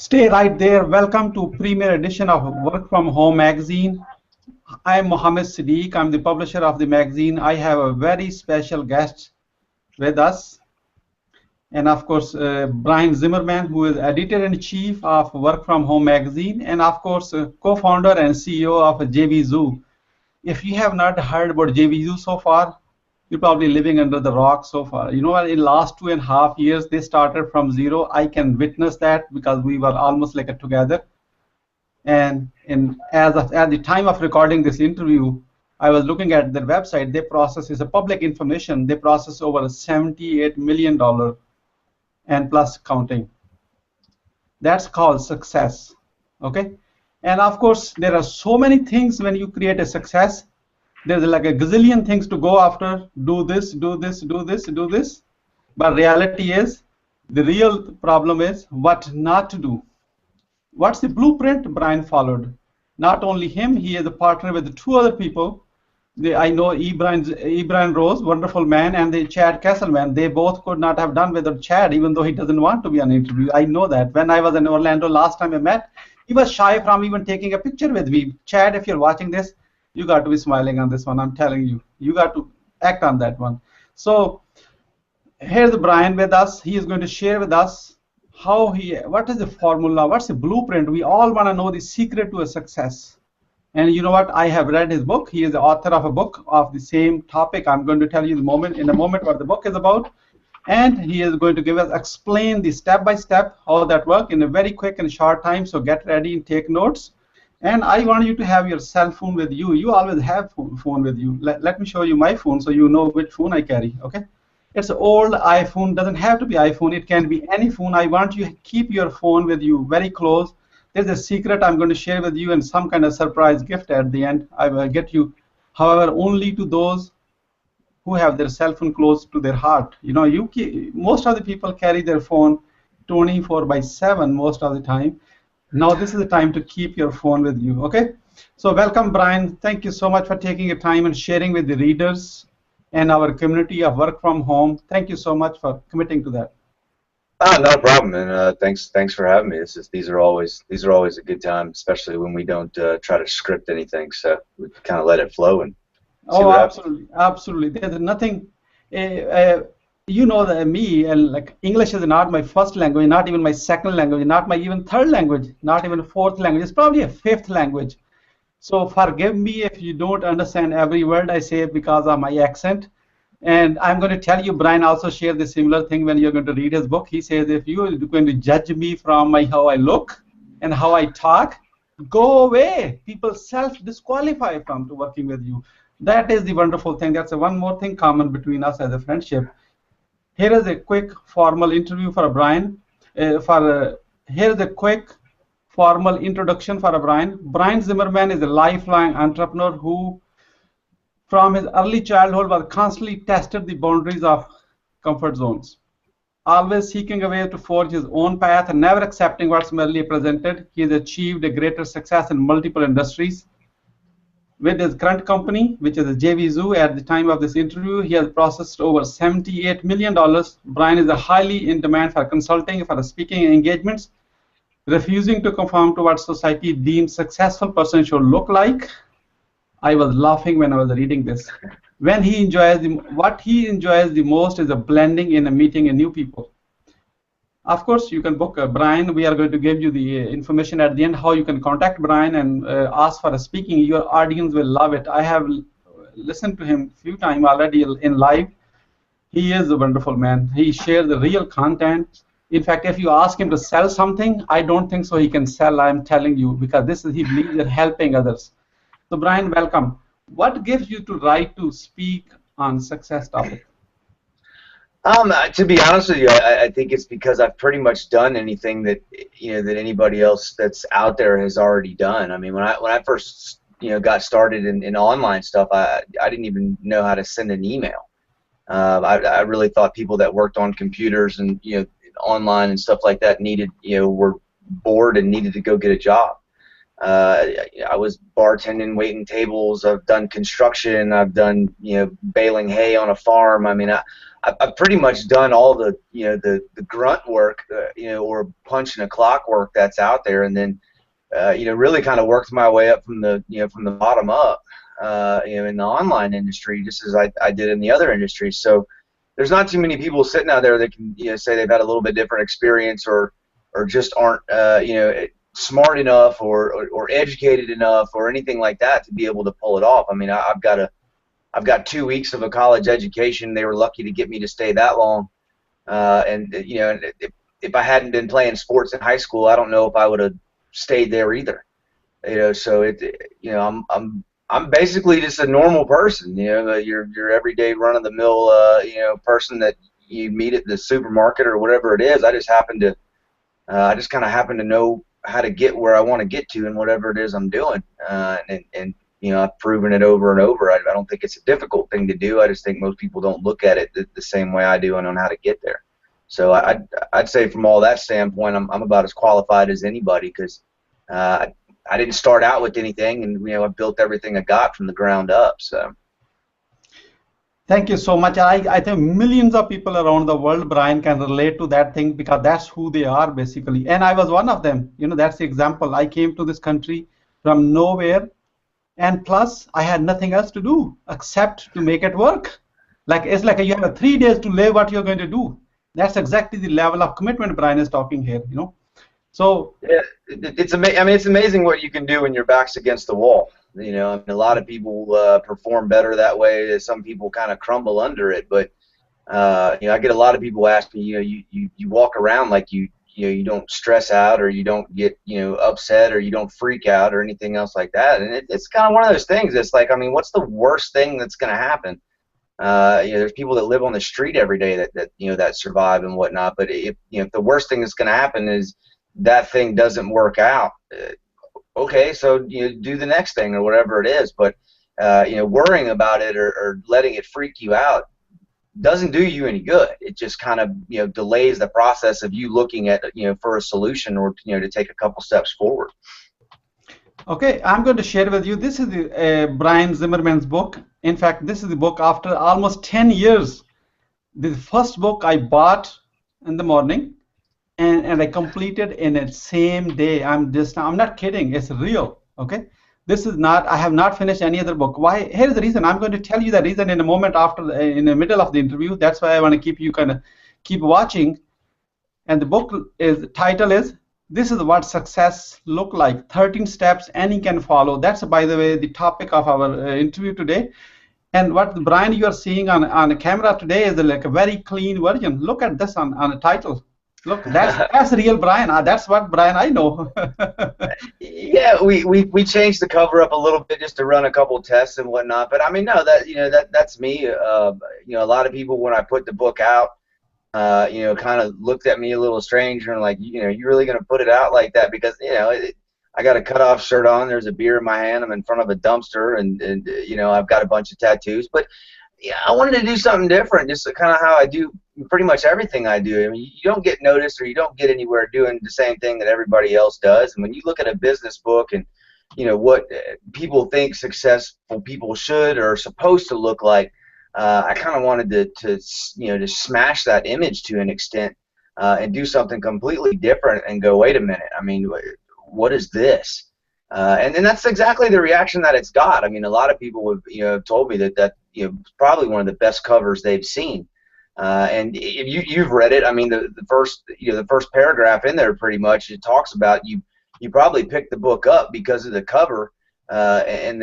Stay right there. Welcome to premiere edition of Work from Home magazine. I'm Mohammed Siddiq. I'm the publisher of the magazine. I have a very special guest with us, and of course, Brian Zimmerman, who is editor-in-chief of Work from Home magazine, and of course, co-founder and CEO of JV Zoo. If you have not heard about JV Zoo so far, you're probably living under the rock so far. You know what? In the last 2.5 years, they started from zero. I can witness that because we were almost like together. And at the time of recording this interview, I was looking at their website. They process is a public information. They process over $78 million and plus counting. That's called success. Okay. And of course, there are so many things when you create a success. There's like a gazillion things to go after. Do this, do this, do this, do this. But reality is, the real problem is what not to do. What's the blueprint Brian followed? Not only him, he is a partner with two other people. I know Brian Rose, wonderful man, and the Chad Kesselman. They both could not have done without Chad, even though he doesn't want to be on an interview. I know that. When I was in Orlando last time I met, he was shy from even taking a picture with me. Chad, if you're watching this, you got to be smiling on this one. I'm telling you, you got to act on that one. So here's Brian with us. He is going to share with us what is the formula, what's the blueprint. We all want to know the secret to a success. And you know what? I have read his book. He is the author of a book of the same topic. I'm going to tell you in a moment what the book is about. And he is going to explain the step-by-step how that works in a very quick and short time. So get ready and take notes. And I want you to have your cell phone with you. You always have phone with you. Let me show you my phone so you know which phone I carry, okay? It's an old iPhone. Doesn't have to be iPhone. It can be any phone. I want you to keep your phone with you very close. There's a secret I'm going to share with you and some kind of surprise gift at the end. I will get you, however, only to those who have their cell phone close to their heart. You know, most of the people carry their phone 24/7 most of the time. Now this is the time to keep your phone with you, okay? So welcome, Brian. Thank you so much for taking your time and sharing with the readers and our community of Work from Home. Thank you so much for committing to that. Not a problem, and thanks for having me. These are always a good time, especially when we don't try to script anything. So we kind of let it flow and see what absolutely, absolutely. There's nothing. You know that me, and like English is not my first language, not even my second language, not my even third language, not even fourth language. It's probably a fifth language. So forgive me if you don't understand every word I say because of my accent. And I'm going to tell you, Brian also shared the similar thing when you're going to read his book. He says, if you're going to judge me from how I look and how I talk, go away. People self-disqualify from working with you. That is the wonderful thing. That's one more thing common between us as a friendship. Here is a quick formal interview for Brian. Here's a quick formal introduction for Brian. Brian Zimmerman is a lifelong entrepreneur who, from his early childhood, was constantly tested the boundaries of comfort zones, always seeking a way to forge his own path and never accepting what's merely presented. He has achieved a greater success in multiple industries. With his current company, which is a JV Zoo, at the time of this interview, he has processed over $78 million. Brian is highly in demand for consulting, for speaking engagements, refusing to conform to what society deems successful person should look like. I was laughing when I was reading this. What he enjoys the most is a blending in a meeting and new people. Of course, you can book Brian. We are going to give you the information at the end how you can contact Brian and ask for a speaking. Your audience will love it. I have listened to him a few times already in live. He is a wonderful man. He shares the real content. In fact, if you ask him to sell something, I don't think so he can sell, I'm telling you, because he believes in helping others. So Brian, welcome. What gives you to right to speak on success topic? To be honest with you, I think it's because I've pretty much done anything that that anybody else that's out there has already done. I mean, when I first got started in online stuff, I didn't even know how to send an email. I really thought people that worked on computers and online and stuff like that were bored and needed to go get a job. I was bartending, waiting tables. I've done construction. I've done baling hay on a farm. I mean, I've pretty much done all the the grunt work, or punching a clock work that's out there, and then really kind of worked my way up from the from the bottom up, in the online industry, just as I did in the other industries. So there's not too many people sitting out there that can say they've had a little bit different experience, or just aren't smart enough, or educated enough, or anything like that to be able to pull it off. I mean, I've got 2 weeks of a college education. They were lucky to get me to stay that long, and if I hadn't been playing sports in high school, I don't know if I would have stayed there either. So I'm basically just a normal person. Your everyday run of the mill person that you meet at the supermarket or whatever it is. I just kind of happen to know how to get where I want to get to in whatever it is I'm doing, and I've proven it over and over. I don't think it's a difficult thing to do. I just think most people don't look at it the same way I do and on how to get there. So I'd say from all that standpoint, I'm about as qualified as anybody, because I didn't start out with anything, and I built everything I got from the ground up. So. Thank you so much. I think millions of people around the world, Brian, can relate to that thing, because that's who they are basically. And I was one of them. That's the example. I came to this country from nowhere, and plus I had nothing else to do except to make it work. It's like you have 3 days to live. What you're going to do? That's exactly the level of commitment Brian is talking here. So yeah, it's amazing. I mean, it's amazing what you can do when your back's against the wall. I mean, a lot of people perform better that way. Some people kind of crumble under it. But I get a lot of people ask me, you walk around like you don't stress out, or you don't get upset, or you don't freak out, or anything else like that. And it's kind of one of those things. It's like, I mean, what's the worst thing that's going to happen? There's people that live on the street every day that survive and whatnot. But if the worst thing that's going to happen is that thing doesn't work out, okay, so do the next thing or whatever it is. But worrying about it, or letting it freak you out doesn't do you any good. It just kind of delays the process of you looking at for a solution, or to take a couple steps forward. Okay, I'm going to share with you. This is the Brian Zimmerman's book. In fact, this is the book after almost 10 years. The first book I bought in the morning, and I completed in the same day. I'm not kidding. It's real. Okay. This is not. I have not finished any other book. Why? Here's the reason. I'm going to tell you the reason in a moment in the middle of the interview. That's why I want to keep you keep watching. And the book title is "This is what success look like: 13 steps any can follow." That's, by the way, the topic of our interview today. And what, Brian, you are seeing on the camera today is like a very clean version. Look at this on the title. Look, that's real Brian. That's what Brian I know. Yeah, we changed the cover up a little bit just to run a couple of tests and whatnot. But I mean, no, that's me. A lot of people, when I put the book out, kind of looked at me a little strange, and like, you really gonna put it out like that? Because I got a cutoff shirt on. There's a beer in my hand. I'm in front of a dumpster, and I've got a bunch of tattoos. But yeah, I wanted to do something different, just kind of how I do pretty much everything I do. I mean, you don't get noticed, or you don't get anywhere doing the same thing that everybody else does. And when you look at a business book, and what people think successful people should or are supposed to look like, I kind of wanted to smash that image to an extent, and do something completely different, and go, wait a minute, I mean, what is this? And then that's exactly the reaction that it's got. I mean, a lot of people have told me that probably one of the best covers they've seen. And you've read it. I mean, the first paragraph in there, pretty much, it talks about you probably picked the book up because of the cover, and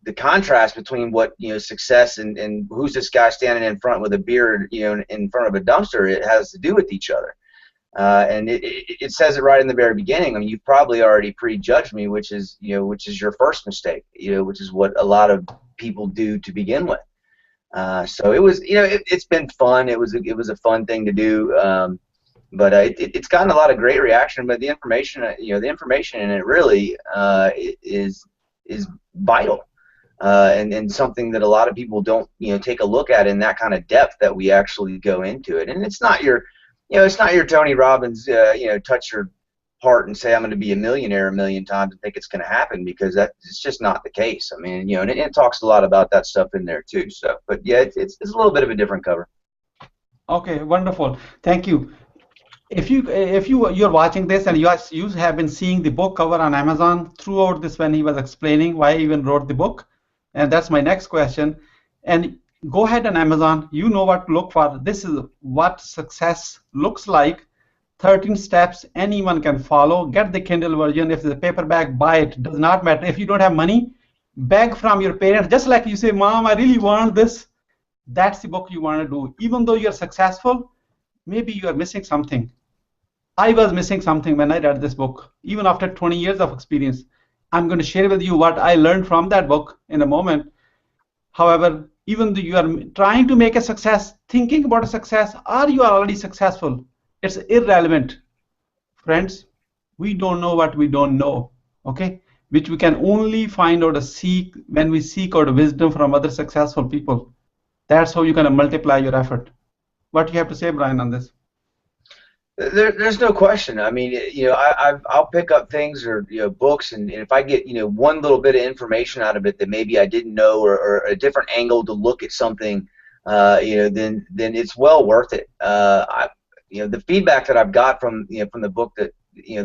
the contrast between what success and who's this guy standing in front with a beard in front of a dumpster. It has to do with each other. And it says it right in the very beginning. I mean, you've probably already prejudged me, which is your first mistake, which is what a lot of people do to begin with. So it was, it's been fun. It was a fun thing to do. But it's gotten a lot of great reaction. But the information in it really is vital, and something that a lot of people don't take a look at in that kind of depth that we actually go into it. And it's not your Tony Robbins, touch your heart and say I'm going to be a millionaire a million times and think it's going to happen, because it's just not the case. I mean, and it talks a lot about that stuff in there too. So, but yeah, it's a little bit of a different cover. Okay, wonderful. Thank you. If you're watching this and you have been seeing the book cover on Amazon throughout this when he was explaining why he even wrote the book, and that's my next question. And go ahead on Amazon. You know what to look for. This is what success looks like. 13 steps anyone can follow. Get the Kindle version. If it's a paperback, buy it. Does not matter. If you don't have money, beg from your parents. Just like you say, Mom, I really want this. That's the book you want to do. Even though you're successful, maybe you are missing something. I was missing something when I read this book, even after 20 years of experience. I'm going to share with you what I learned from that book in a moment. However, even though you are trying to make a success, thinking about a success, or you are already successful, it's irrelevant. Friends, we don't know what we don't know, okay? Which we can only find out or seek when we seek out wisdom from other successful people. That's how you can multiply your effort. What do you have to say, Brian, on this? There's no question. I mean, I'll pick up things or books, and if I get one little bit of information out of it that maybe I didn't know, or a different angle to look at something, then it's well worth it. The feedback that I've got from from the book that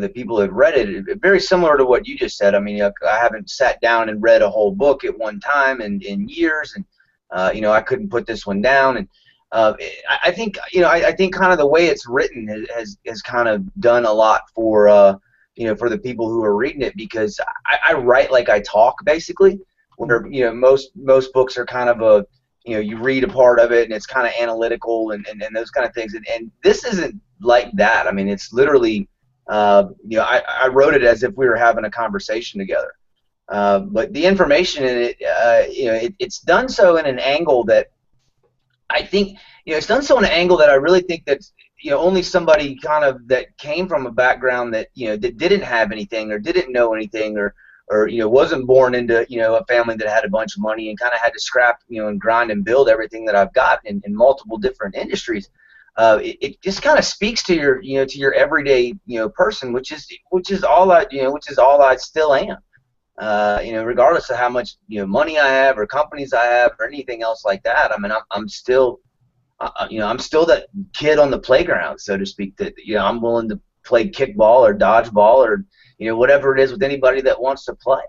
that people have read it, very similar to what you just said. I mean, I haven't sat down and read a whole book at one time in years, and I couldn't put this one down. And I think I think kind of the way it's written has kind of done a lot for for the people who are reading it, because I write like I talk, basically. Where most books are kind of a you read a part of it and it's kind of analytical and those kind of things, and this isn't like that. I mean, it's literally I wrote it as if we were having a conversation together. But the information in it, it's done so in an angle that I think it's done so in an angle that I really think that only somebody kind of that came from a background that that didn't have anything or didn't know anything or wasn't born into a family that had a bunch of money and kind of had to scrap and grind and build everything that I've got in multiple different industries. It just kind of speaks to your to your everyday person, which is all I still am. Regardless of how much money I have or companies I have or anything else like that. I mean, I'm still I'm still that kid on the playground, so to speak, that I'm willing to play kickball or dodgeball or whatever it is with anybody that wants to play.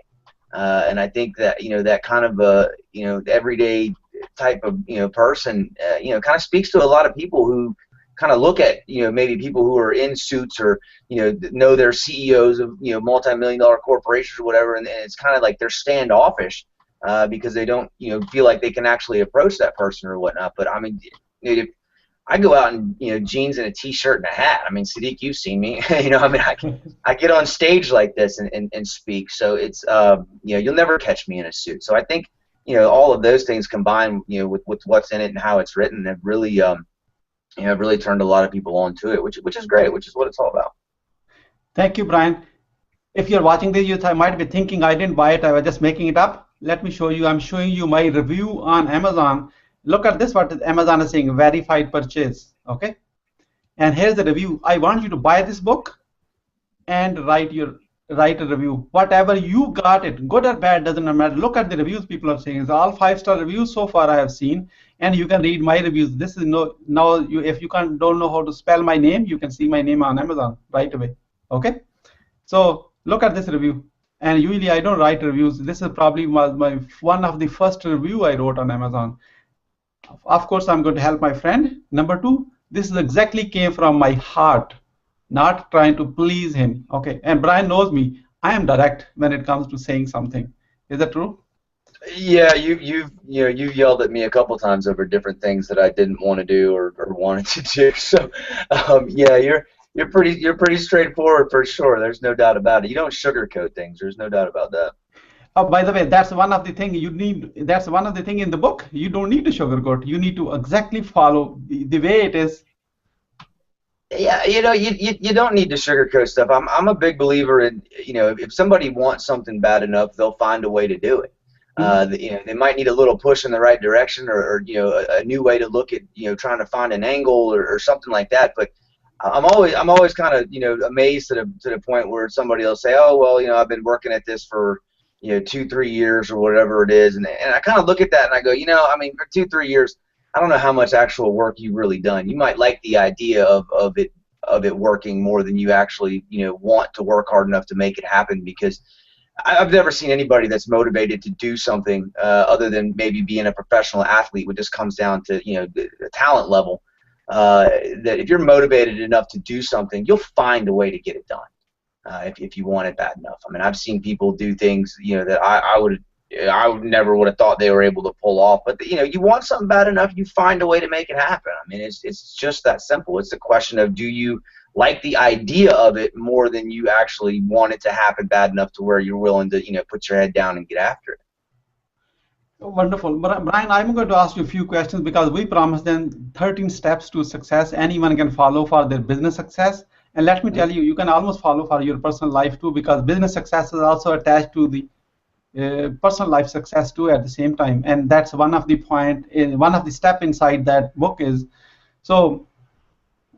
And I think that that kind of everyday type of person kind of speaks to a lot of people who kind of look at maybe people who are in suits or know they're CEOs of multi-million-dollar corporations or whatever, and it's kind of like they're standoffish because they don't feel like they can actually approach that person or whatnot. But I mean, if I go out in jeans and a t-shirt and a hat, I mean, Sadiq, you've seen me. I mean, I get on stage like this and speak. So it's you'll never catch me in a suit. So I think all of those things combined with what's in it and how it's written have really really turned a lot of people onto it, which is great, which is what it's all about. Thank you, Brian. If you're watching this, you might be thinking, I didn't buy it, I was just making it up. Let me show you. I'm showing you my review on Amazon. Look at this, what Amazon is saying, verified purchase, okay? And here's the review. I want you to buy this book and write a review. Whatever you got it, good or bad, doesn't matter. Look at the reviews people are saying. It's all 5-star reviews so far I have seen, and you can read my reviews. This is if you don't know how to spell my name, you can see my name on Amazon right away, okay? So look at this review. And usually I don't write reviews. This is probably one of the first review I wrote on Amazon. Of course, I'm going to help my friend. Number 2, this is exactly came from my heart, not trying to please him. Okay, and Brian knows me. I am direct when it comes to saying something. Is that true? Yeah, you've yelled at me a couple times over different things that I didn't want to do or wanted to do. So yeah, you're pretty straightforward for sure. There's no doubt about it. You don't sugarcoat things. There's no doubt about that. Oh, by the way, that's one of the things you need. That's one of the things in the book. You don't need to sugarcoat. You need to exactly follow the way it is. Yeah, you don't need to sugarcoat stuff. I'm a big believer in if somebody wants something bad enough, they'll find a way to do it. They might need a little push in the right direction or a new way to look at trying to find an angle or something like that. But I'm always kind of amazed to the point where somebody will say, oh well, I've been working at this for 2-3 years or whatever it is, and I kind of look at that and I go, I mean, for 2-3 years, I don't know how much actual work you've really done. You might like the idea of it working more than you actually, want to work hard enough to make it happen, because I've never seen anybody that's motivated to do something other than maybe being a professional athlete, which just comes down to, the talent level. That if you're motivated enough to do something, you'll find a way to get it done if you want it bad enough. I mean, I've seen people do things, that I would never would have thought they were able to pull off. But you want something bad enough, you find a way to make it happen. I mean, it's just that simple. It's a question of, do you like the idea of it more than you actually want it to happen bad enough to where you're willing to put your head down and get after it. Wonderful. Brian, I'm going to ask you a few questions because we promised them 13 steps to success anyone can follow for their business success. And let me tell you, you can almost follow for your personal life too, because business success is also attached to the personal life success too at the same time. And that's one of the one of the step inside that book is, so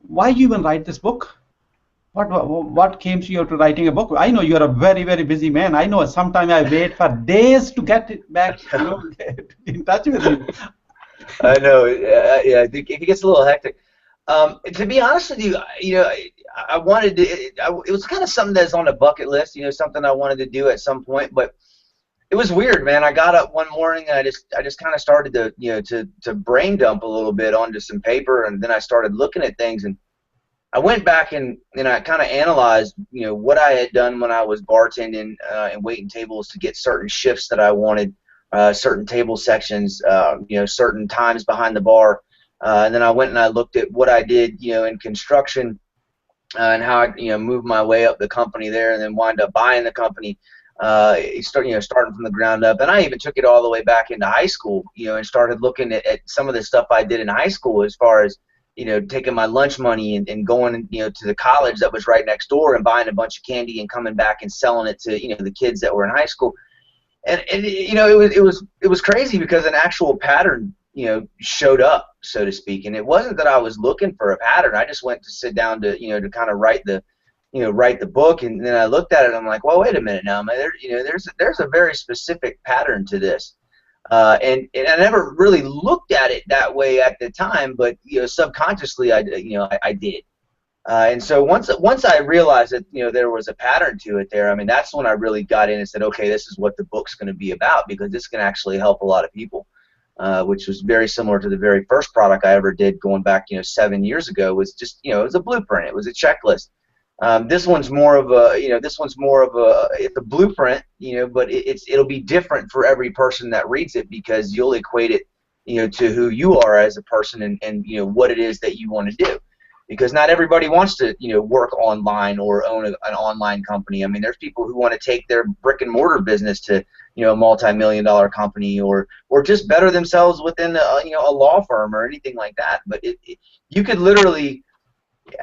why you even write this book? What came to you to writing a book? I know you're a very, very busy man. I know sometimes I wait for days to get it back, in touch with you. I know. Yeah, it gets a little hectic. To be honest with you, I wanted to. It was kind of something that's on the bucket list. Something I wanted to do at some point, but it was weird, man. I got up one morning and I just kind of started to brain dump a little bit onto some paper, and then I started looking at things, and I went back and I kind of analyzed, what I had done when I was bartending and waiting tables to get certain shifts that I wanted, certain table sections, certain times behind the bar, and then I went and I looked at what I did, in construction, and how I, moved my way up the company there, and then wound up buying the company. Starting from the ground up, and I even took it all the way back into high school, and started looking at some of the stuff I did in high school, as far as taking my lunch money and going to the college that was right next door and buying a bunch of candy and coming back and selling it to the kids that were in high school, and it was crazy because an actual pattern showed up, so to speak, and it wasn't that I was looking for a pattern. I just went to sit down to to kind of write the book, and then I looked at it and I'm like, well, wait a minute now, man, there's a very specific pattern to this, and I never really looked at it that way at the time, but subconsciously I did, and so once I realized that there was a pattern to it there, I mean, that's when I really got in and said, okay, this is what the book's going to be about, because this can actually help a lot of people, which was very similar to the very first product I ever did going back 7 years ago. Was just it was a blueprint, it was a checklist. This one's more of a, it's a blueprint, but it'll be different for every person that reads it, because you'll equate it, to who you are as a person, and what it is that you want to do, because not everybody wants to, work online or own an online company. I mean, there's people who want to take their brick and mortar business to, a multi-million-dollar company, or just better themselves within a law firm or anything like that. But you could literally,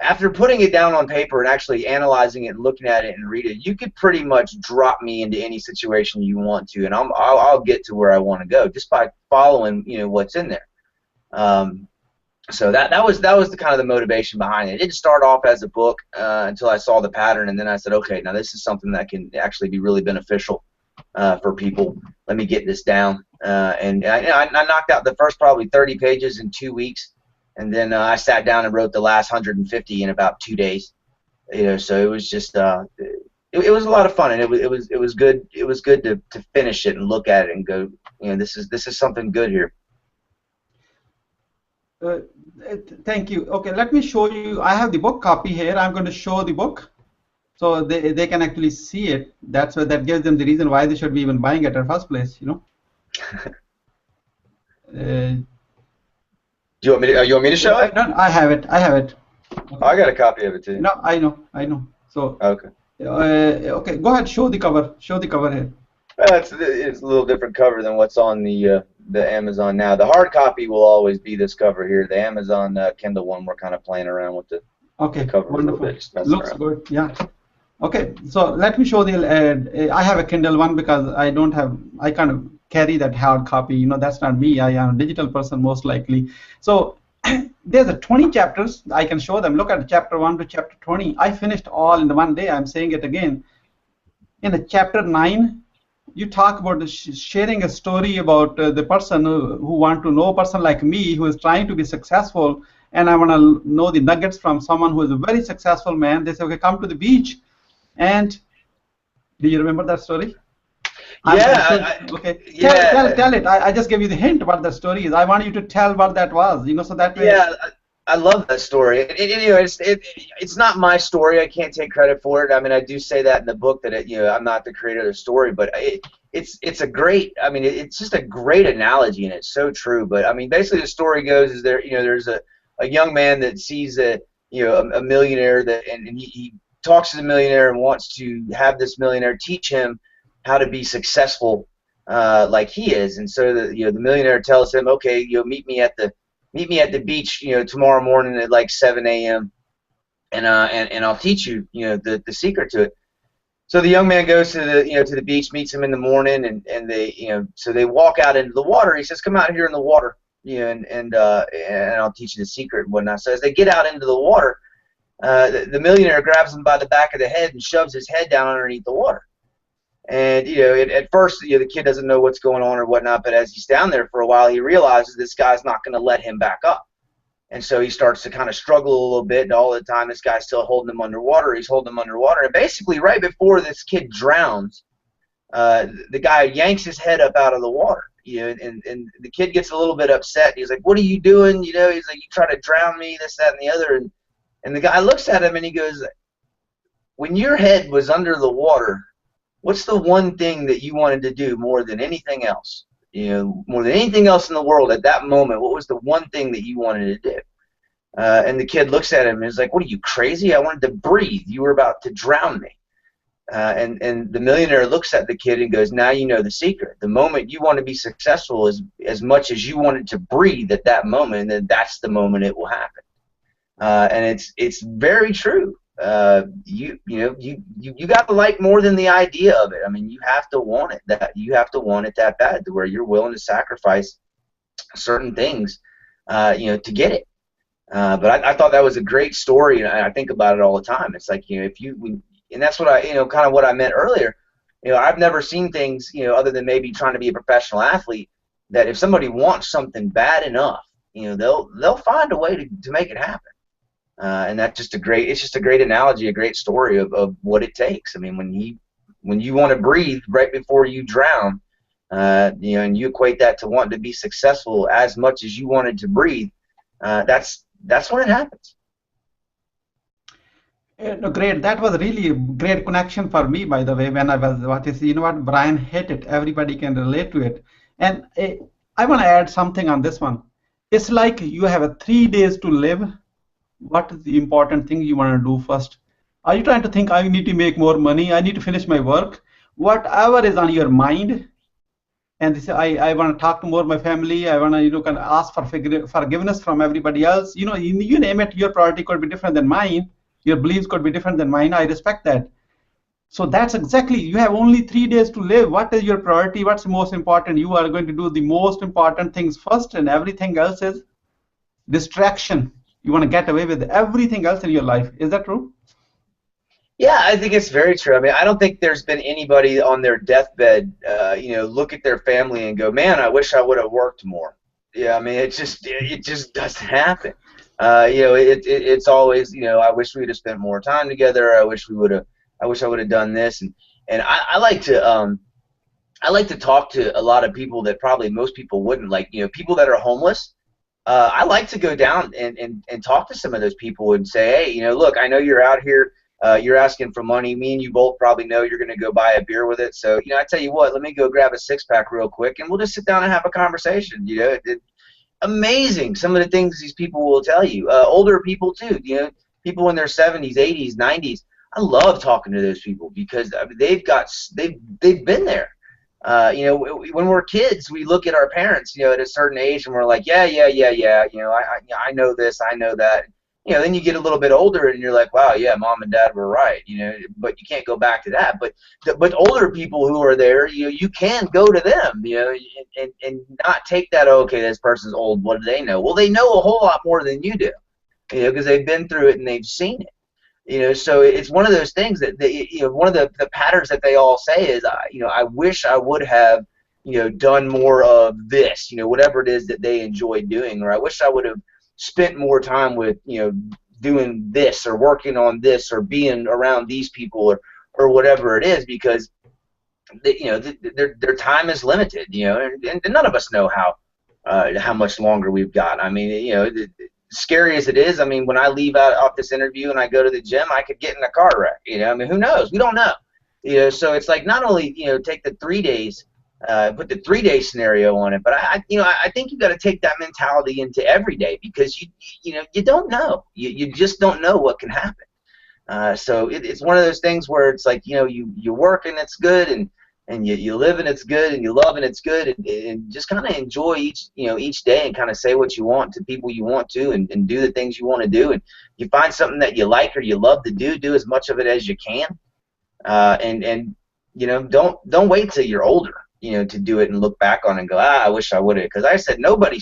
after putting it down on paper and actually analyzing it and looking at it and read it, you could pretty much drop me into any situation you want to, and I'll get to where I want to go just by following what's in there. So that was the kind of the motivation behind it. It didn't start off as a book until I saw the pattern, and then I said, okay, now this is something that can actually be really beneficial for people. Let me get this down, and I knocked out the first probably 30 pages in 2 weeks. And then I sat down and wrote the last 150 in about 2 days. So it was just it was a lot of fun, and it was good. It was good to finish it and look at it and go, this is something good here. Thank you. Okay, let me show you. I have the book copy here. I'm going to show the book, so they can actually see it. That gives them the reason why they should be even buying it in the first place. Do you want me to show it? No, I have it. Okay. I got a copy of it too. No, I know. So okay. Okay, go ahead. Show the cover. Show the cover here. It's a little different cover than what's on the Amazon now. The hard copy will always be this cover here. The Amazon Kindle one, we're kind of playing around with the cover wonderful. a little bit. Looks good. Yeah. Okay, so let me show the. I have a Kindle one because I kind of carry that hard copy. That's not me. I am a digital person most likely. So there's 20 chapters. I can show them. Look at chapter 1 to chapter 20. I finished all in one day. I'm saying it again. In chapter 9, you talk about sharing a story about the person who want to know a person like me who is trying to be successful, and I want to know the nuggets from someone who is a very successful man. They say, okay, come to the beach. And do you remember that story? I'm Yeah, sure. Okay, tell yeah, it. I just gave you the hint what the story is. I want you to tell what that was, so that way. yeah. I love that story. It's not my story. I can't take credit for it. I mean, I do say that in the book that I'm not the creator of the story, but it's a great. I mean, it's just a great analogy, and it's so true. But I mean, basically, the story goes is there's a young man that sees a millionaire and he talks to the millionaire and wants to have this millionaire teach him how to be successful like he is. And so the millionaire tells him, okay, meet me at the beach, tomorrow morning at like 7 a.m. And I'll teach you, the secret to it. So the young man goes to the beach, meets him in the morning, and so they walk out into the water. He says, "Come out here in the water, and I'll teach you the secret and whatnot." So as they get out into the water, the millionaire grabs him by the back of the head and shoves his head down underneath the water. And at first, the kid doesn't know what's going on or whatnot, but as he's down there for a while, he realizes this guy's not going to let him back up. And so he starts to kind of struggle a little bit, and all the time this guy's still holding him underwater. He's holding him underwater, and basically right before this kid drowns, the guy yanks his head up out of the water. And the kid gets a little bit upset. He's like, "What are you doing?" He's like, "You try to drown me, this, that, and the other." And the guy looks at him and he goes, "When your head was under the water, what's the one thing that you wanted to do more than anything else? More than anything else in the world at that moment, what was the one thing that you wanted to do?" And the kid looks at him and is like, "What are you, crazy? I wanted to breathe. You were about to drown me." And the millionaire looks at the kid and goes, "Now you know the secret. The moment you want to be successful as much as you wanted to breathe at that moment, then that's the moment it will happen." And it's very true. You got to like more than the idea of it. I mean, you have to want it. You have to want it that bad to where you're willing to sacrifice certain things, to get it. But I thought that was a great story, and I think about it all the time. It's like, and that's what kind of what I meant earlier. I've never seen things, other than maybe trying to be a professional athlete, that if somebody wants something bad enough, they'll find a way to make it happen. And that's it's just a great analogy, a great story of what it takes. I mean, when you want to breathe right before you drown, and you equate that to wanting to be successful as much as you wanted to breathe, that's when it happens. No, great. That was really a great connection for me, by the way, when I was, Brian hit it. Everybody can relate to it. And I want to add something on this one. It's like you have 3 days to live. What is the important thing you want to do first? Are you trying to think, I need to make more money, I need to finish my work? Whatever is on your mind, and this, I want to talk to more of my family, I want to kind of ask for forgiveness from everybody else. You name it, your priority could be different than mine, your beliefs could be different than mine. I respect that. So that's exactly, you have only 3 days to live. What is your priority? What's most important? You are going to do the most important things first, and everything else is distraction. You want to get away with everything else in your life. Is that true? Yeah, I think it's very true. I mean, I don't think there's been anybody on their deathbed, look at their family and go, "Man, I wish I would have worked more." Yeah, I mean, it just doesn't happen. It's always, I wish we would have spent more time together. I wish I would have done this. And I like to talk to a lot of people that probably most people wouldn't, like, people that are homeless. I like to go down and talk to some of those people and say, "Hey, look, I know you're out here. You're asking for money. Me and you both probably know you're going to go buy a beer with it. So, I tell you what, let me go grab a 6-pack real quick, and we'll just sit down and have a conversation." Amazing some of the things these people will tell you. Older people too. People in their 70s, 80s, 90s. I love talking to those people because they've been there. When we're kids, we look at our parents, at a certain age, and we're like, yeah. I know this, I know that. Then you get a little bit older, and you're like, wow, yeah, mom and dad were right. But you can't go back to that. But older people who are there, you can go to them, and not take that. Oh, okay, this person's old. What do they know? Well, they know a whole lot more than you do, because they've been through it and they've seen it. So it's one of those things that one of the patterns that they all say is, I wish I would have, done more of this, whatever it is that they enjoy doing, or I wish I would have spent more time with, doing this or working on this or being around these people or whatever it is, because their time is limited, and none of us know how much longer we've got. I mean, scary as it is, I mean, when I leave out off this interview and I go to the gym, I could get in a car wreck. I mean, who knows? We don't know. So it's like, not only take the 3 days, put the 3-day scenario on it, but I think you got to take that mentality into every day, because you don't know. You just don't know what can happen. So it's one of those things where it's like, you work and it's good, and you live and it's good, and you love and it's good, and just kind of enjoy each day, and kind of say what you want to people you want to, and do the things you want to do, and you find something that you like or you love to do as much of it as you can, and don't wait till you're older, to do it and look back on it and go, I wish I would have, because I said nobody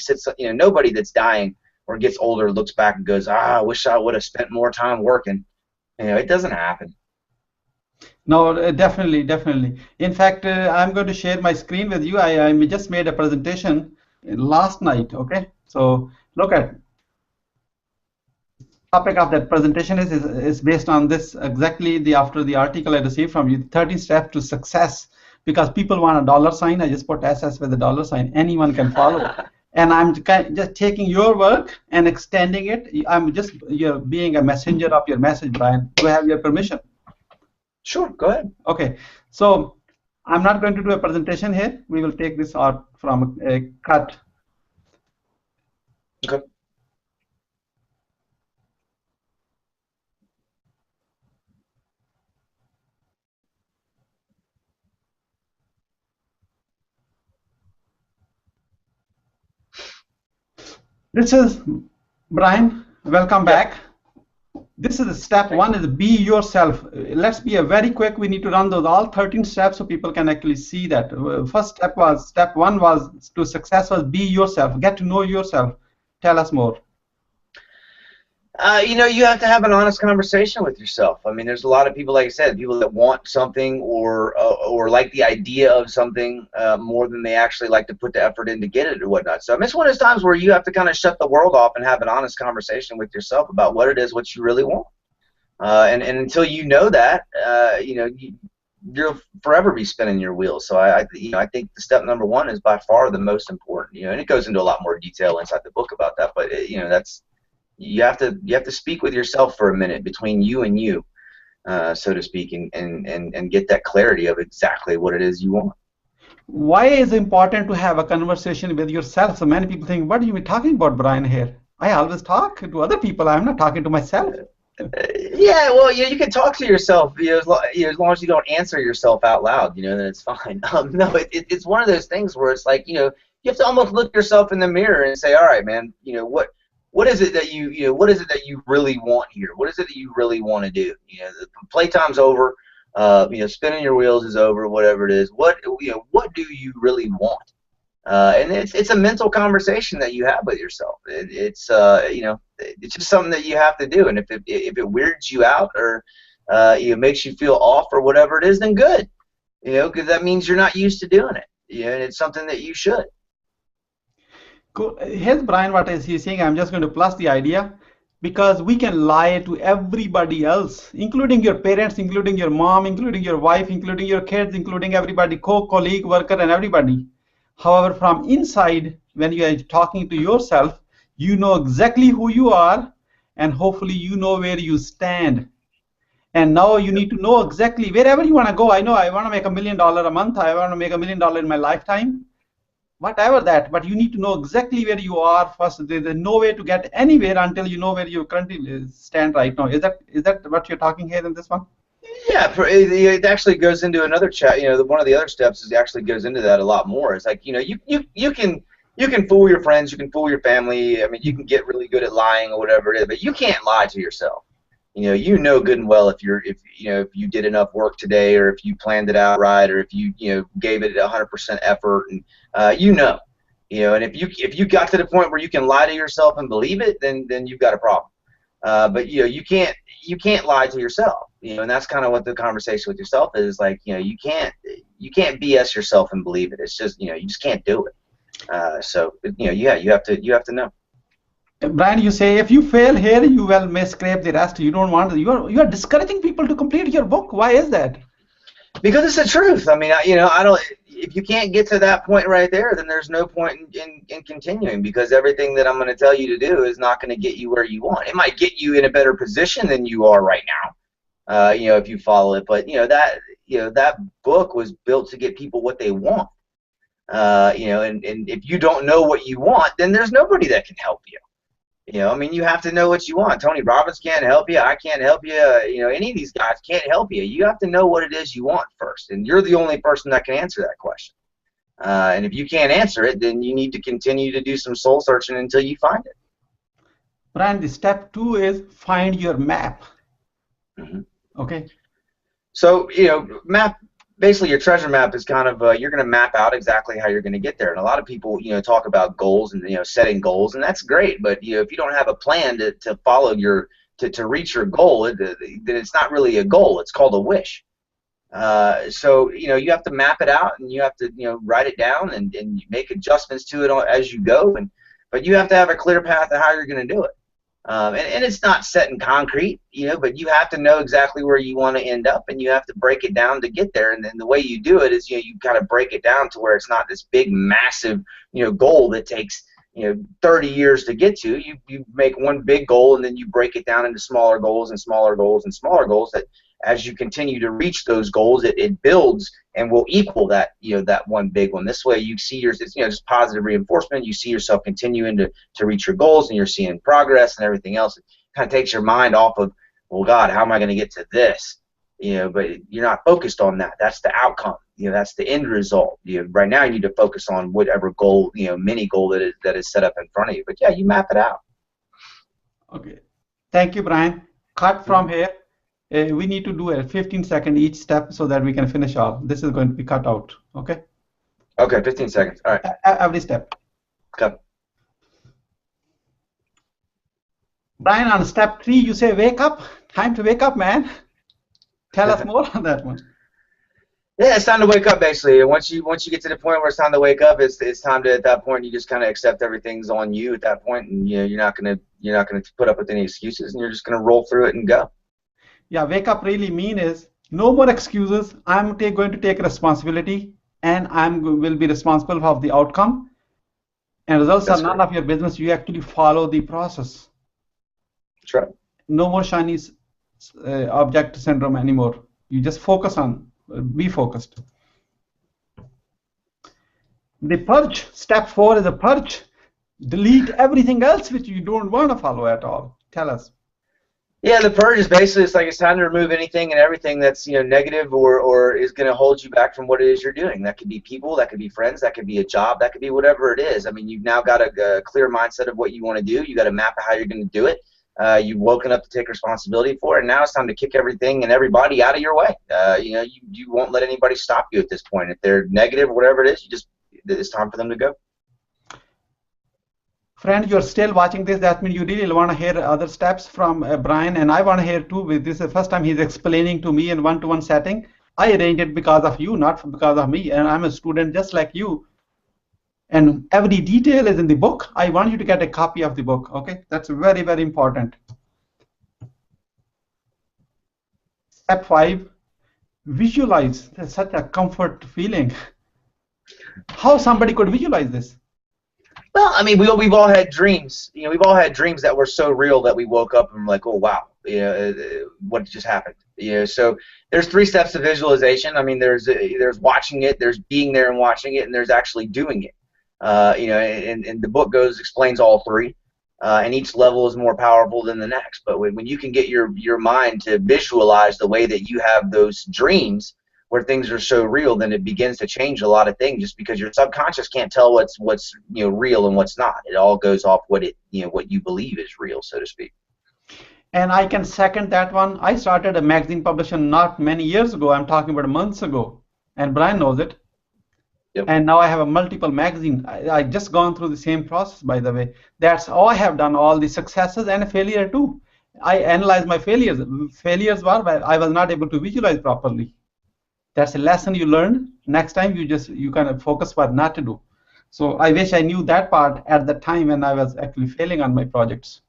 that's dying or gets older looks back and goes, I wish I would have spent more time working. It doesn't happen. No, definitely, definitely. In fact, I'm going to share my screen with you. I just made a presentation last night. Okay, so look at topic of that presentation is based on this exactly after the article I received from you, 13 steps to success. Because people want a dollar sign, I just put SS with a dollar sign. Anyone can follow. And I'm just taking your work and extending it. I'm just being a messenger of your message, Brian. Do I have your permission? Sure, go ahead. Okay, so I'm not going to do a presentation here. We will take this out from a cut. Okay. This is Brian. Welcome back. This is step one, is be yourself. Let's be very quick. We need to run those all 13 steps so people can actually see that. First step one was to success was be yourself. Get to know yourself. Tell us more. You have to have an honest conversation with yourself. I mean, there's a lot of people, like I said, people that want something or like the idea of something more than they actually like to put the effort in to get it or whatnot. So I mean, it's one of those times where you have to kind of shut the world off and have an honest conversation with yourself about what it is, what you really want. And until you know that, you'll forever be spinning your wheels. So I think the step number one is by far the most important. And it goes into a lot more detail inside the book about that. But that's. You have to speak with yourself for a minute, between you and you, so to speak, and get that clarity of exactly what it is you want. Why is it important to have a conversation with yourself? So many people think, what are you talking about, Brian, here? I always talk to other people. I'm not talking to myself. Yeah, well, you can talk to yourself, as long as you don't answer yourself out loud, then it's fine. No, it's one of those things where it's like, you have to almost look yourself in the mirror and say, all right, man, what is it that what is it that you really want here? What is it that you really want to do? The playtime's over. Spinning your wheels is over. Whatever it is, what do you really want? And it's a mental conversation that you have with yourself. It's just something that you have to do. And if it weirds you out or makes you feel off or whatever it is, then good. Because that means you're not used to doing it. And it's something that you should. Cool. Here's Brian, what is he saying? I'm just going to plus the idea, because we can lie to everybody else, including your parents, including your mom, including your wife, including your kids, including everybody, colleague, worker, and everybody. However, from inside, when you are talking to yourself, you know exactly who you are, and hopefully you know where you stand. And now you need to know exactly wherever you want to go. I know I want to make $1 million a month. I want to make $1 million in my lifetime. Whatever that, but you need to know exactly where you are first. There's no way to get anywhere until you know where you currently stand right now. Is that what you're talking here in this one? Yeah, it actually goes into another chat. One of the other steps actually goes into that a lot more. It's like, you can fool your friends, you can fool your family. I mean, you can get really good at lying or whatever it is, but you can't lie to yourself. Good and well if you did enough work today, or if you planned it out right, or if you gave it 100% effort, and and if you got to the point where you can lie to yourself and believe it, then you've got a problem. But you can't you can't lie to yourself, and that's kind of what the conversation with yourself is like. You can't BS yourself and believe it. It's just, you just can't do it. So yeah, you have to know. Brian, you say if you fail here, you may scrape the rest. You don't want. You are discouraging people to complete your book. Why is that? Because it's the truth. I mean, I don't. If you can't get to that point right there, then there's no point in continuing, because everything that I'm going to tell you to do is not going to get you where you want. It might get you in a better position than you are right now, if you follow it. But that book was built to get people what they want. And if you don't know what you want, then there's nobody that can help you. I mean, you have to know what you want. Tony Robbins can't help you. I can't help you. Any of these guys can't help you. You have to know what it is you want first, and you're the only person that can answer that question. And if you can't answer it, then you need to continue to do some soul searching until you find it. Brian, the step 2 is find your map. Mm-hmm. Okay. So, map. Basically, your treasure map is kind of you're going to map out exactly how you're going to get there. And a lot of people, talk about goals and setting goals, and that's great. But if you don't have a plan to follow to reach your goal, then it's not really a goal. It's called a wish. So you have to map it out, and you have to write it down and make adjustments to it as you go. But you have to have a clear path of how you're going to do it. And it's not set in concrete, but you have to know exactly where you want to end up, and you have to break it down to get there. And then the way you do it is, you kind of break it down to where it's not this big, massive, goal that takes, 30 years to get to. You make one big goal, and then you break it down into smaller goals and smaller goals and smaller goals that, as you continue to reach those goals, it builds and will equal that that one big one. This way you see it's just positive reinforcement. You see yourself continuing to reach your goals, and you're seeing progress and everything else. It kind of takes your mind off of, well, God, how am I going to get to this? But you're not focused on that. That's the outcome. That's the end result. Right now you need to focus on whatever goal, mini goal that is set up in front of you. But yeah, you map it out. Okay. Thank you, Brian. Cut from here. We need to do a 15-second each step so that we can finish all. This is going to be cut out. Okay? Okay, 15 seconds. All right. Every step. Cut. Brian, on step 3, you say wake up. Time to wake up, man. Tell us more on that one. Yeah, it's time to wake up, basically. And once you get to the point where it's time to wake up, it's time to, at that point, you just kind of accept everything's on you at that point, and you're not gonna put up with any excuses, and you're just gonna roll through it and go. Yeah, wake up really mean is no more excuses. I'm going to take responsibility, and will be responsible for the outcome. And results are none of your business. You actually follow the process. That's right. No more shiny object syndrome anymore. You just focus on, be focused. The purge, step 4 is a purge. Delete everything else which you don't want to follow at all. Tell us. Yeah, the purge is basically, it's time to remove anything and everything that's negative or is going to hold you back from what it is you're doing. That could be people, that could be friends, that could be a job, that could be whatever it is. I mean, you've now got a clear mindset of what you want to do. You got a map of how you're going to do it. You've woken up to take responsibility for it, and now it's time to kick everything and everybody out of your way. You won't let anybody stop you at this point. If they're negative, whatever it is, it's time for them to go. Friend, you're still watching this. That means you really want to hear other steps from Brian, and I want to hear too. This is the first time he's explaining to me in one-to-one setting. I arranged it because of you, not because of me, and I'm a student just like you. And every detail is in the book. I want you to get a copy of the book. Okay, that's very, very important. Step 5, visualize. That's such a comfort feeling. How somebody could visualize this? Well, I mean, we've all had dreams. We've all had dreams that were so real that we woke up and we're like, oh wow, what just happened? So there's 3 steps to visualization. I mean, there's watching it, there's being there and watching it, and there's actually doing it. And the book explains all 3, and each level is more powerful than the next. But when you can get your mind to visualize the way that you have those dreams, where things are so real, then it begins to change a lot of things, just because your subconscious can't tell what's real and what's not. It all goes off what you believe is real, so to speak. And I can second that one. I started a magazine publication not many years ago. I'm talking about months ago, and Brian knows it. Yep. And now I have a multiple magazine. I just gone through the same process, by the way. That's how I have done all the successes and failure too. I analyze my failures. Failures were where I was not able to visualize properly. That's a lesson you learn. Next time you kind of focus what not to do. So I wish I knew that part at the time when I was actually failing on my projects.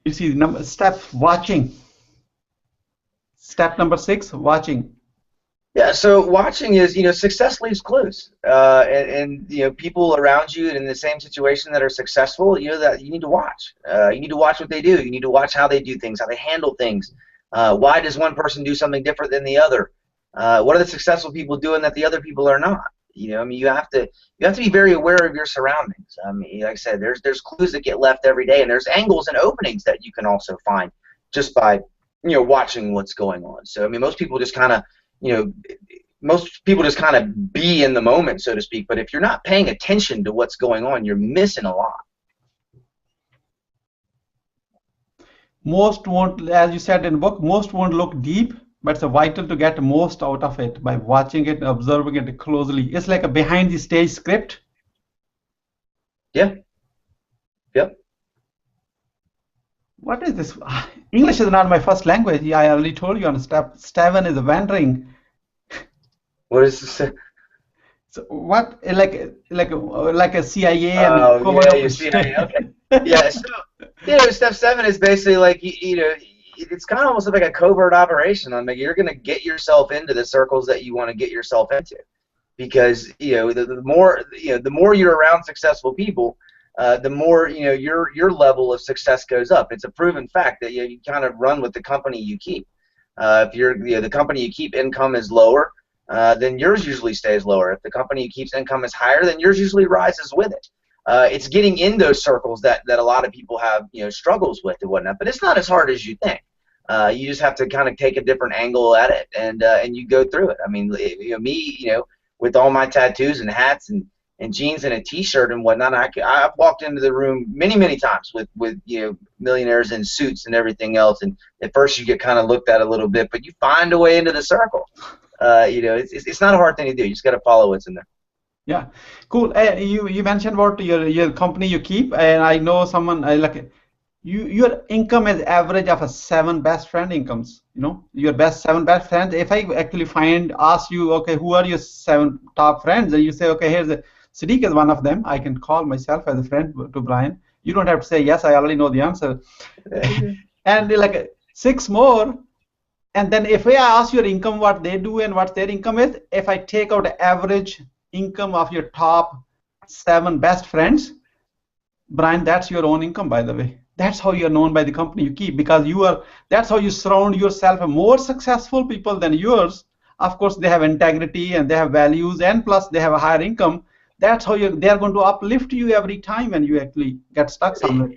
You see, number step watching. Step number 6, watching. Yeah, so watching is, success leaves clues, and people around you in the same situation that are successful, that you need to watch. You need to watch what they do. You need to watch how they do things, how they handle things. Why does one person do something different than the other? What are the successful people doing that the other people are not? You have to be very aware of your surroundings. I mean, like I said, there's clues that get left every day, and there's angles and openings that you can also find just by watching what's going on. So I mean, most people just kind of be in the moment, so to speak. But if you're not paying attention to what's going on, you're missing a lot. Most won't, as you said in the book, most won't look deep, but it's vital to get most out of it by watching it, observing it closely. It's like a behind the stage script. Yeah. Yep. What is this? English is not my first language. Yeah, I already told you on step 7 is wandering. What is this? So what, like a CIA and oh yeah, you see, okay. Yeah, so step 7 is basically like it's kind of almost like a covert operation. I mean, you're going to get yourself into the circles that you want to get yourself into, because the more you're around successful people, the more your level of success goes up. It's a proven fact that you kind of run with the company you keep. If the company you keep income is lower, then yours usually stays lower. If the company you keep's income is higher, then yours usually rises with it. It's getting in those circles that a lot of people have struggles with and whatnot. But it's not as hard as you think. You just have to kind of take a different angle at it, and you go through it. I mean, me, with all my tattoos and hats and jeans and a T-shirt and whatnot, I've walked into the room many times with millionaires in suits and everything else. And at first you get kind of looked at a little bit, but you find a way into the circle. It's not a hard thing to do. You just got to follow what's in there. Yeah, cool. You mentioned about your company you keep, and I know someone like your income is average of a 7 best friend incomes. Your 7 best friends. If I actually ask you, okay, who are your 7 top friends, and you say, okay, here's Sadiq is one of them. I can call myself as a friend to Brian. You don't have to say yes. I already know the answer. And like 6 more. And then if I ask your income, what they do and what their income is, if I take out the average income of your top 7 best friends, Brian, that's your own income, by the way. That's how you're known by the company you keep, because that's how you surround yourself with more successful people than yours. Of course, they have integrity and they have values, and plus they have a higher income. That's how they're going to uplift you every time when you actually get stuck somewhere.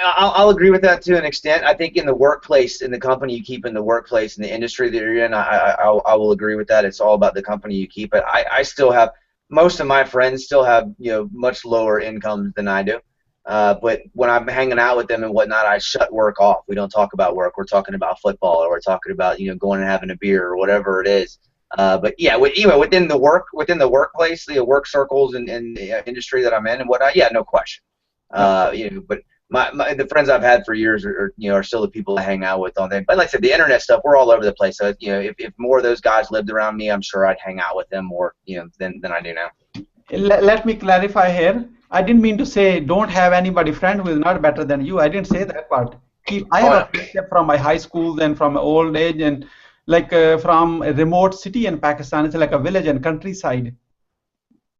I'll agree with that to an extent. I think in the workplace, in the company you keep, in the workplace, in the industry that you're in, I will agree with that. It's all about the company you keep. But I still have, most of my friends still have much lower incomes than I do. But when I'm hanging out with them and whatnot, I shut work off. We don't talk about work. We're talking about football, or we're talking about going and having a beer or whatever it is. But yeah, within the workplace, the work circles and the industry that I'm in and whatnot, yeah, no question. But the friends I've had for years are still the people I hang out with on there. But like I said, the internet stuff, we're all over the place. So if more of those guys lived around me, I'm sure I'd hang out with them more than I do now. Let me clarify here. I didn't mean to say don't have anybody friend who is not better than you. I didn't say that part. I have a friendship from my high school and from old age, and like from a remote city in Pakistan. It's like a village and countryside.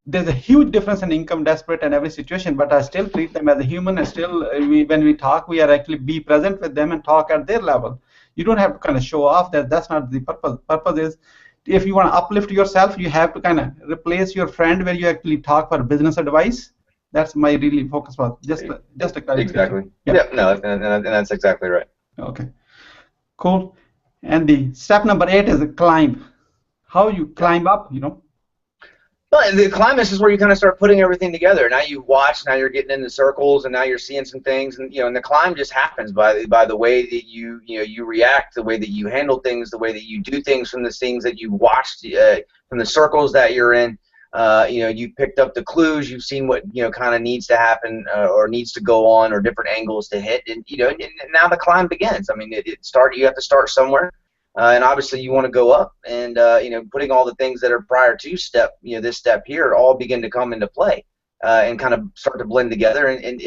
There's a huge difference in income, desperate in every situation, but I still treat them as a human, and still when we talk, we are actually be present with them and talk at their level. You don't have to kind of show off that. That's not the purpose. Purpose is, if you want to uplift yourself, you have to kind of replace your friend where you actually talk for business advice. That's my really focus was just a clarification. Exactly. Yeah. No, and that's exactly right. Okay. Cool. And the step number 8 is a climb. How you climb up, Well, the climb is where you kind of start putting everything together. Now you watch, now you're getting in the circles, and now you're seeing some things, and and the climb just happens by the way that you react, the way that you handle things, the way that you do things from the things that you watched, from the circles that you're in. You picked up the clues, you've seen what kind of needs to happen or needs to go on, or different angles to hit, and and now the climb begins. I mean, you have to start somewhere, and obviously you want to go up, and putting all the things that are prior to this step here all begin to come into play and kind of start to blend together, and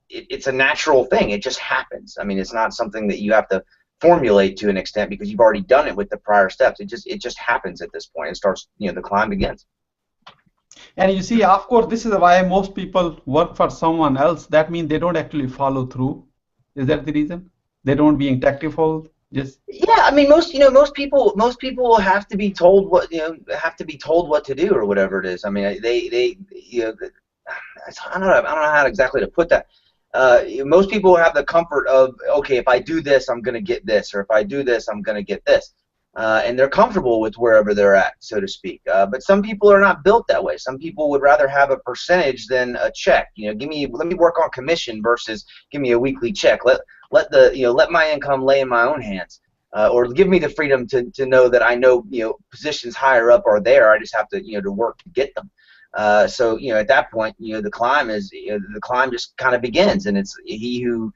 it's a natural thing. It just happens. I mean, it's not something that you have to formulate to an extent because you've already done it with the prior steps. It just happens at this point. It starts, the climb begins. And you see, of course, this is why most people work for someone else. That means they don't actually follow through. Is that the reason? They don't being tactful. Yeah, I mean, most people have to be told what to do or whatever it is. I mean, I don't know how exactly to put that. Most people have the comfort of, okay, if I do this, I'm going to get this, or if I do this, I'm going to get this. And they're comfortable with wherever they're at, so to speak. But some people are not built that way. Some people would rather have a percentage than a check. Let me work on commission versus give me a weekly check. Let my income lay in my own hands, or give me the freedom to know that I know positions higher up are there. I just have to to work to get them. So at that point, the climb just kind of begins, and it's he who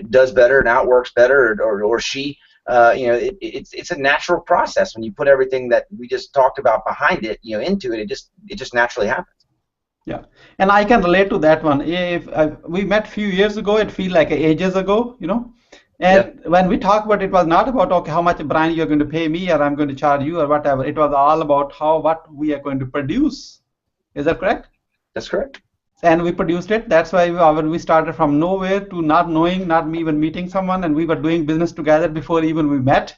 does better and outworks better, or she. It's a natural process when you put everything that we just talked about behind it, into it. It just naturally happens. Yeah, and I can relate to that one. If we met a few years ago, it feels like ages ago, And when we talked about it, was not about, okay, how much, Brian, you're going to pay me, or I'm going to charge you, or whatever. It was all about what we are going to produce. Is that correct? That's correct. And we produced it. That's why we started from nowhere to not knowing, not even meeting someone, and we were doing business together before even we met.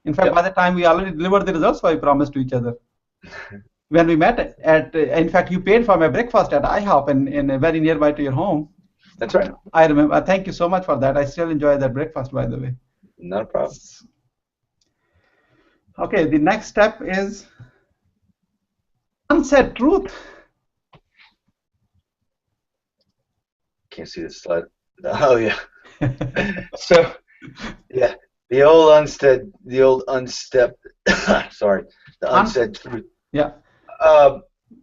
In fact, by the time we already delivered the results, we promised to each other. When we met in fact, you paid for my breakfast at IHOP in very nearby to your home. That's right. I remember. Thank you so much for that. I still enjoy that breakfast, by the way. Not a problem. Okay, the next step is unsaid truth. Can't see the slide. Oh yeah. So yeah, the old unsaid sorry, the unsaid truth. Yeah.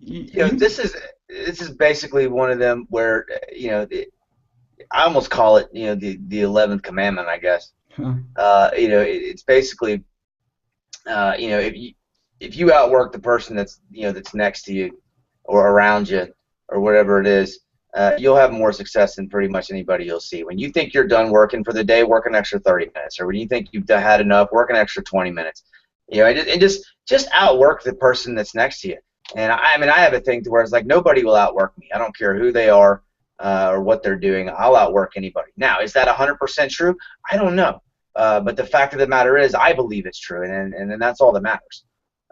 This is basically one of them where I almost call it the 11th commandment, I guess. It's basically if you outwork the person that's that's next to you or around you or whatever it is, you'll have more success than pretty much anybody you'll see. When you think you're done working for the day, work an extra 30 minutes, or when you think you've had enough, work an extra 20 minutes. And just outwork the person that's next to you. And I mean, I have a thing to where it's like nobody will outwork me. I don't care who they are or what they're doing. I'll outwork anybody. Now, is that 100% true? I don't know. But the fact of the matter is, I believe it's true, and that's all that matters.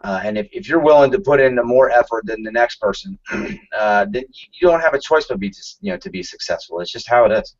And if you're willing to put in more effort than the next person, then you don't have a choice but to be successful. It's just how it is.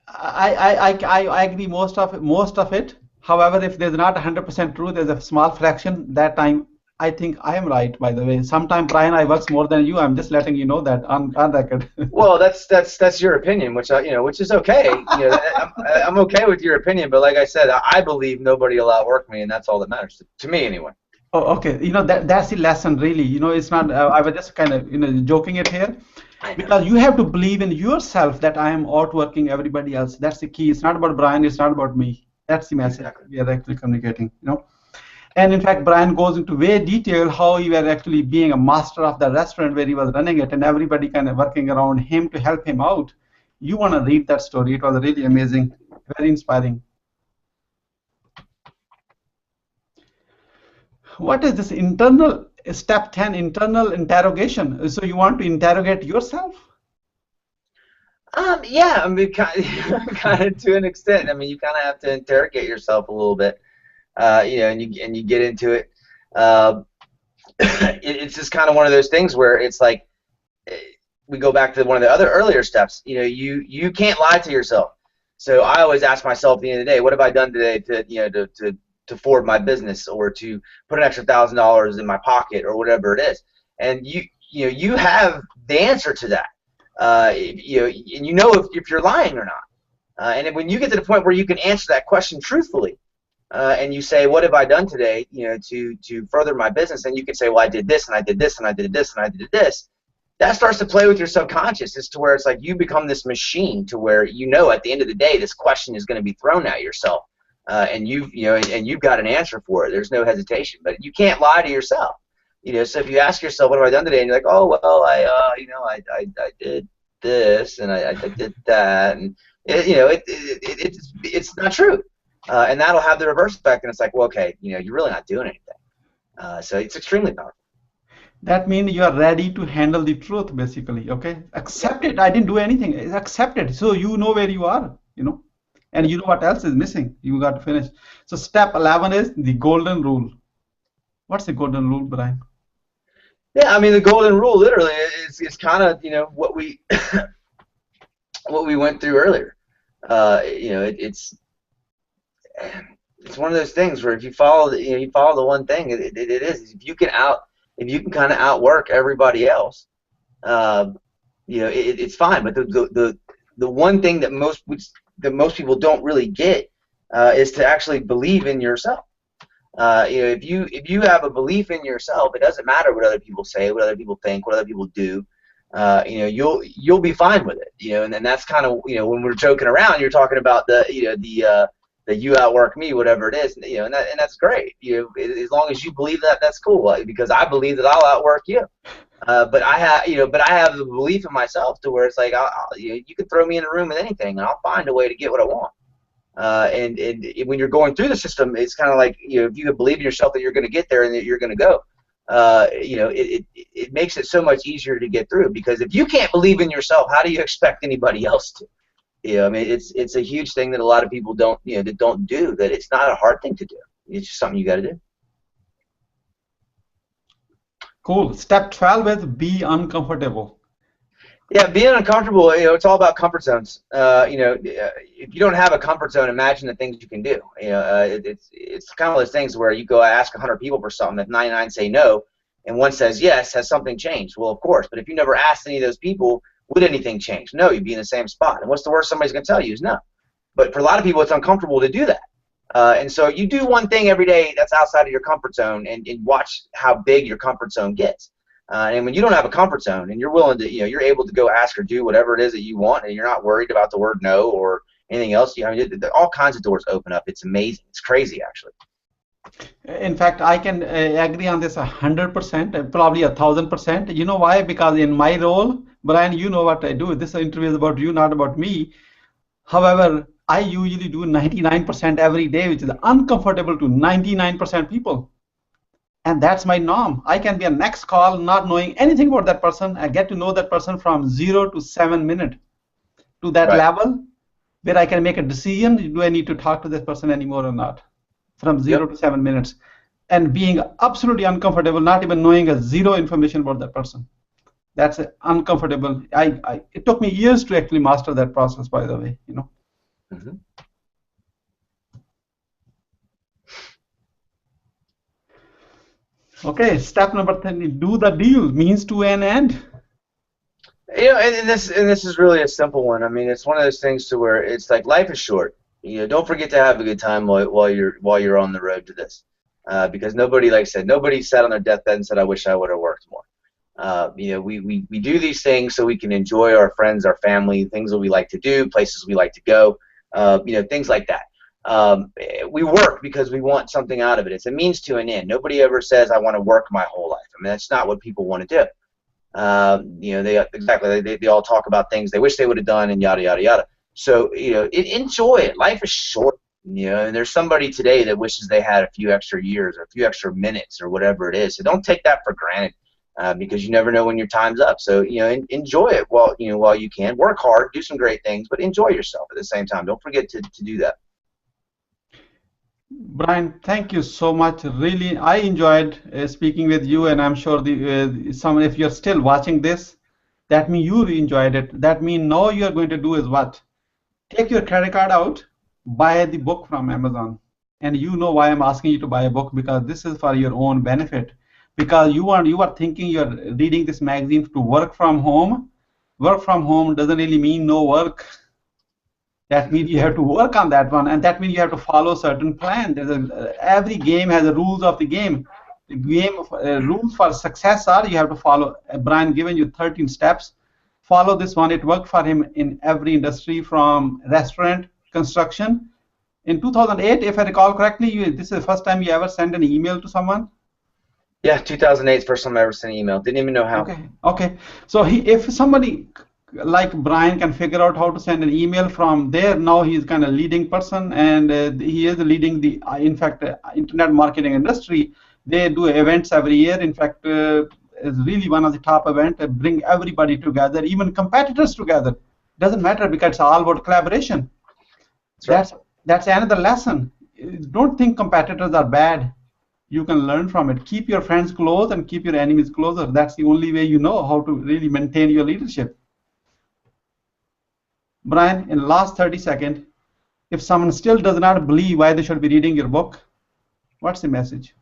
I agree most of it. However, if there's not 100% truth, there's a small fraction. That time, I think I am right. By the way, sometimes Brian, I work more than you. I'm just letting you know that on record. Well, that's your opinion, which is okay. I'm okay with your opinion, but like I said, I believe nobody will outwork me, and that's all that matters to me anyway. Oh, okay. That's the lesson, really. It's not. I was just kind of joking it here, because you have to believe in yourself that I am outworking everybody else. That's the key. It's not about Brian. It's not about me. That's the message we are actually communicating. And in fact, Brian goes into way detail how he was actually being a master of the restaurant where he was running it, and everybody kind of working around him to help him out. You want to read that story? It was really amazing, very inspiring. What is this internal step 10? Internal interrogation. So you want to interrogate yourself? Yeah, I mean, kind of to an extent. I mean, you kind of have to interrogate yourself a little bit, and you get into it. It's just kind of one of those things where it's like we go back to one of the other earlier steps. You can't lie to yourself. So I always ask myself at the end of the day, what have I done today to forward my business, or to put an extra $1,000 in my pocket, or whatever it is, and you have the answer to that. And if you're lying or not, and when you get to the point where you can answer that question truthfully, and you say, what have I done today, to further my business? And you can say, well, I did this, and I did this, and I did this, and I did this. That starts to play with your subconscious as to where it's like you become this machine to where at the end of the day this question is going to be thrown at yourself, and you've got an answer for it. There's no hesitation, but you can't lie to yourself. So if you ask yourself, what have I done today? And you're like, oh well, I did this and I did that, and it's not true, and that'll have the reverse effect. And it's like, well, okay, you're really not doing anything. So it's extremely powerful. That means you are ready to handle the truth, basically. Okay, accept it. I didn't do anything. Accept it. So you know where you are, and you know what else is missing. You got to finish. So step 11 is the golden rule. What's the golden rule, Brian? Yeah, I mean the golden rule literally is kind of what we what we went through earlier. It's one of those things where if you follow the one thing, it is if you can kind of outwork everybody else, it's fine. But the one thing that most people don't really get is to actually believe in yourself. If you have a belief in yourself, it doesn't matter what other people say, what other people think, what other people do. You'll be fine with it. And then that's kind of when we're joking around, you're talking about the you outwork me, whatever it is, and that's great. As long as you believe that, that's cool. Because I believe that I'll outwork you. But I have the belief in myself to where it's like, you can throw me in a room with anything, and I'll find a way to get what I want. And when you're going through the system, it's kind of like if you believe in yourself that you're going to get there and that you're going to go. It makes it so much easier to get through. Because if you can't believe in yourself, how do you expect anybody else to? I mean, it's a huge thing that a lot of people don't do. That it's not a hard thing to do. It's just something you got to do. Cool. Step 12 is be uncomfortable. Yeah, being uncomfortable. It's all about comfort zones. If you don't have a comfort zone, imagine the things you can do. It's kind of those things where you go ask 100 people for something. If 99 say no, and one says yes, has something changed? Well, of course. But if you never asked any of those people, would anything change? No, you'd be in the same spot. And what's the worst somebody's going to tell you is no. But for a lot of people, it's uncomfortable to do that. And so you do one thing every day that's outside of your comfort zone, and watch how big your comfort zone gets. And when you don't have a comfort zone, and you're willing to, you're able to go ask or do whatever it is that you want, and you're not worried about the word no or anything else. All kinds of doors open up. It's amazing. It's crazy, actually. In fact, I can agree on this 100%, probably 1,000%. You know why? Because in my role, Brian, you know what I do. This interview is about you, not about me. However, I usually do 99% every day, which is uncomfortable to 99% people. And that's my norm. I can be a next call not knowing anything about that person. I get to know that person from 0 to 7 minutes to that level where I can make a decision. Do I need to talk to this person anymore or not? From 0 to 7 minutes. And being absolutely uncomfortable, not even knowing zero information about that person. That's uncomfortable. It took me years to actually master that process, by the way. Mm-hmm. Okay, step number 10, do the deal, means to an end. And this is really a simple one. I mean, it's one of those things to where it's like life is short. Don't forget to have a good time while you're on the road to this, because nobody, like I said, nobody sat on their deathbed and said, "I wish I would have worked more." We do these things so we can enjoy our friends, our family, things that we like to do, places we like to go, things like that. We work because we want something out of it. It's a means to an end. Nobody ever says, "I want to work my whole life." I mean, that's not what people want to do. They all talk about things they wish they would have done and yada yada yada. So enjoy it. Life is short. And there's somebody today that wishes they had a few extra years or a few extra minutes or whatever it is. So don't take that for granted, because you never know when your time's up. So enjoy it while you can. Work hard, do some great things, but enjoy yourself at the same time. Don't forget to do that. Brian, thank you so much. Really, I enjoyed speaking with you, and I'm sure if you're still watching this, that means you enjoyed it. That means now you're going to do is what? Take your credit card out, buy the book from Amazon. And you know why I'm asking you to buy a book, because this is for your own benefit. Because you are thinking you're reading this magazine to work from home. Work from home doesn't really mean no work. That means you have to work on that one, and that means you have to follow certain plan. Every game has the rules of the game. The game rules for success are you have to follow. Brian given you 13 steps. Follow this one. It worked for him in every industry from restaurant, construction. In 2008, if I recall correctly, this is the first time you ever sent an email to someone? Yeah, 2008 is the first time I ever sent an email. Didn't even know how. Okay. So if somebody like Brian can figure out how to send an email from there, now he's kind of leading person, and he is leading the, in fact, internet marketing industry. They do events every year. In fact, it's really one of the top events that bring everybody together, even competitors together. Doesn't matter because it's all about collaboration. That's another lesson. Don't think competitors are bad. You can learn from it. Keep your friends close and keep your enemies closer. That's the only way you know how to really maintain your leadership. Brian, in the last 30 seconds, if someone still does not believe why they should be reading your book, what's the message?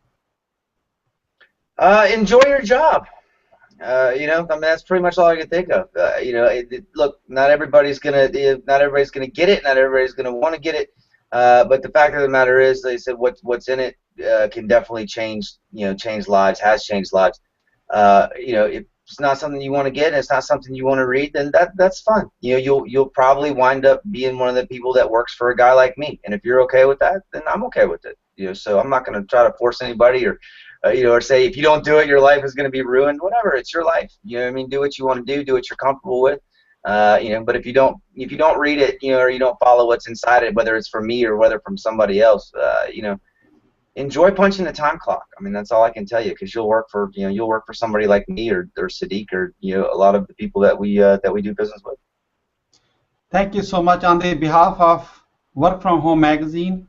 Enjoy your job. I mean, that's pretty much all I can think of. Look, not everybody's gonna get it. Not everybody's gonna want to get it. But the fact of the matter is, they said what's in it can definitely change lives, has changed lives. If it's not something you want to get and it's not something you want to read, then that's fun. You'll probably wind up being one of the people that works for a guy like me. And if you're okay with that, then I'm okay with it. So I'm not going to try to force anybody or say if you don't do it, your life is going to be ruined. Whatever, it's your life. You know what I mean? Do what you want to do what you're comfortable with. But if you don't read it, or you don't follow what's inside it, whether it's from me or whether from somebody else, enjoy punching the time clock. I mean, that's all I can tell you, because you'll work for somebody like me or Sadiq or a lot of the people that we do business with. Thank you so much. On the behalf of Work From Home magazine,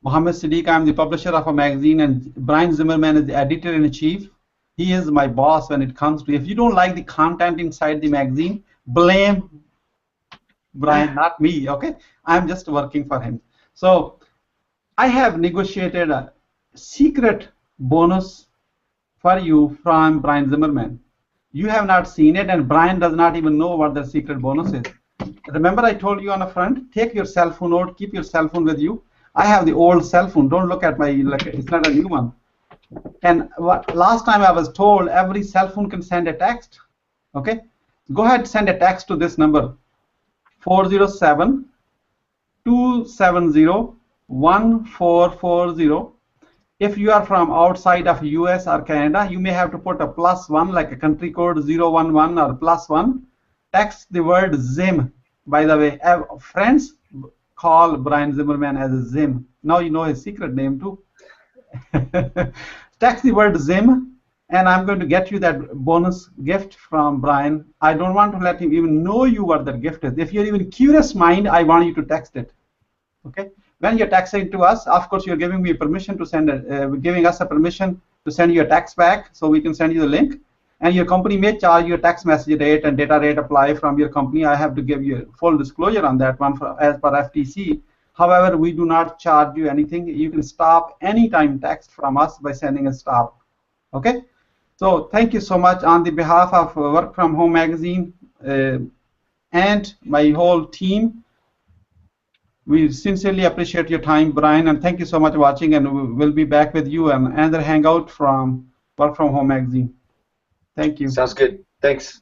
Mohammed Sadiq, I'm the publisher of a magazine, and Brian Zimmerman is the editor-in-chief. He is my boss when it comes to, if you don't like the content inside the magazine, blame Brian, not me, okay? I'm just working for him. So I have negotiated a secret bonus for you from Brian Zimmerman. You have not seen it, and Brian does not even know what the secret bonus is. Remember I told you on the front, take your cell phone out, keep your cell phone with you. I have the old cell phone. Don't look at my, it's not a new one. And last time I was told every cell phone can send a text. Okay? Go ahead, send a text to this number, 407-270-1440. If you are from outside of US or Canada, you may have to put a +1, like a country code 011 or +1. Text the word Zim. By the way, friends call Brian Zimmerman as a Zim. Now you know his secret name too. Text the word Zim, and I'm going to get you that bonus gift from Brian. I don't want to let him even know you what that gift is. If you're even curious mind, I want you to text it. Okay? When you're texting to us, of course, you're giving me permission to send giving us a permission to send you a text back, so we can send you the link. And your company may charge you a text message rate and data rate apply from your company. I have to give you full disclosure on that one as per FTC. However, we do not charge you anything. You can stop anytime text from us by sending a stop. Okay? So thank you so much on the behalf of Work From Home magazine and my whole team. We sincerely appreciate your time, Brian, and thank you so much for watching, and we'll be back with you on another hangout from Work From Home magazine. Thank you. Sounds good. Thanks.